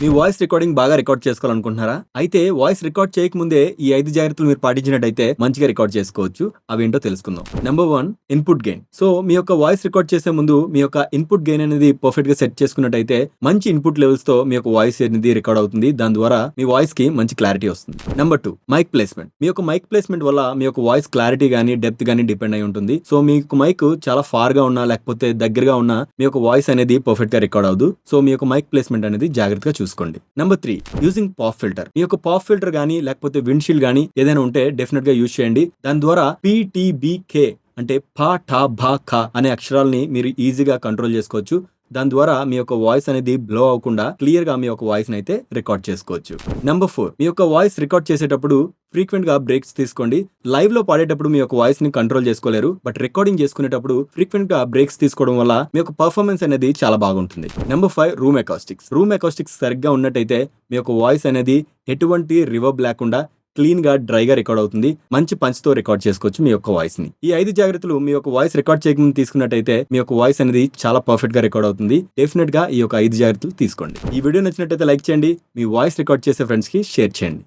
మీ voice recording బాగా record చేసుకోవాలనుకుంటున్నారా? అయితే voice record చేయకముందే ఈ 5 జాగ్రత్తలు మీరు పాటించినట్టయితే మంచిగా రికార్డ్ చేసుకోవచ్చు. అవేంటో తెలుసుకుందాం. Number 1 input gain. సో మీ యొక్క వాయిస్ రికార్డ్ చేసే ముందు మీ యొక్క ఇన్పుట్ గెయిన్ అనేది పర్ఫెక్ట్ గా సెట్ చేసుకున్నట్టయితే మంచి ఇన్పుట్ లెవెల్స్ తో మీ యొక్క వాయిస్ అనేది రికార్డ్ అవుతుంది. దాని ద్వారా మీ వాయిస్ కి మంచి క్లారిటీ వస్తుంది. Number 2 mic placement. మీ యొక్క మైక్ ప్లేస్మెంట్ వల్ల మీ యొక్క వాయిస్ క్లారిటీ గానీ డెప్త్ గానీ డిపెండ్ అయి ఉంటుంది. సో మీకు మైక్ చాలా ఫార్ గా ఉన్నా లేకపోతే దగ్గరగా ఉన్నా మీ యొక్క వాయిస్ అనేది పర్ఫెక్ట్ గా రికార్డ్ అవ్వదు. సో మీ యొక్క మైక్ ప్లేస్మెంట్ అనేది జాగ్రత్తగా చూసుకోండి. Number 3 using pop filter. మీ యొక్క పాప్ ఫిల్టర్ గానీ లేకపోతే విండ్షీల్డ్ గానీ ఏదైనా ఉంటే డెఫినెట్ గా యూజ్ చేయండి. దాని ద్వారా PTBK అంటే పా ఠా భా ఖా అనే అక్షరాలని మీరు ఈజీగా కంట్రోల్ చేసుకోవచ్చు. దాని ద్వారా మీ యొక్క వాయిస్ అనేది బ్లో అవ్వకుండా క్లియర్ గా మీ యొక్క వాయిస్ అయితే రికార్డ్ చేసుకోవచ్చు. నంబర్ 4 మీ యొక్క వాయిస్ రికార్డ్ చేసేటప్పుడు ఫ్రీక్వెంట్ గా బ్రేక్స్ తీసుకోండి. లైవ్ లో పాడేటప్పుడు మీ యొక్క వాయిస్ ని కంట్రోల్ చేసుకోలేరు. బట్ రికార్డింగ్ చేసుకునేటప్పుడు ఫ్రీక్వెంట్ గా బ్రేక్స్ తీసుకోవడం వల్ల మీ యొక్క పర్ఫార్మెన్స్ అనేది చాలా బాగుంటుంది. Number 5 room acoustics. Room acoustics సరిగ్గా ఉన్నట్టయితే మీ యొక్క వాయిస్ అనేది ఎటువంటి రివర్బ్ లేకుండా క్లీన్ గా డ్రైగా రికార్డ్ అవుతుంది. మంచి పంచ్ తో రికార్డ్ చేసుకోవచ్చు మీ యొక్క వాయిస్ ని. ఈ 5 జాగ్రత్తలు మీ యొక్క వాయిస్ రికార్డ్ చేయకముందు తీసుకున్నట్టయితే మీ యొక్క వాయిస్ అనేది చాలా పర్ఫెక్ట్ గా రికార్డ్ అవుతుంది. డెఫినెట్ గా ఈ యొక్క 5 జాగ్రత్తలు తీసుకోండి. ఈ వీడియో నచ్చినట్టయితే లైక్ చేయండి. మీ వాయిస్ రికార్డ్ చేసే ఫ్రెండ్స్ కి షేర్ చేయండి.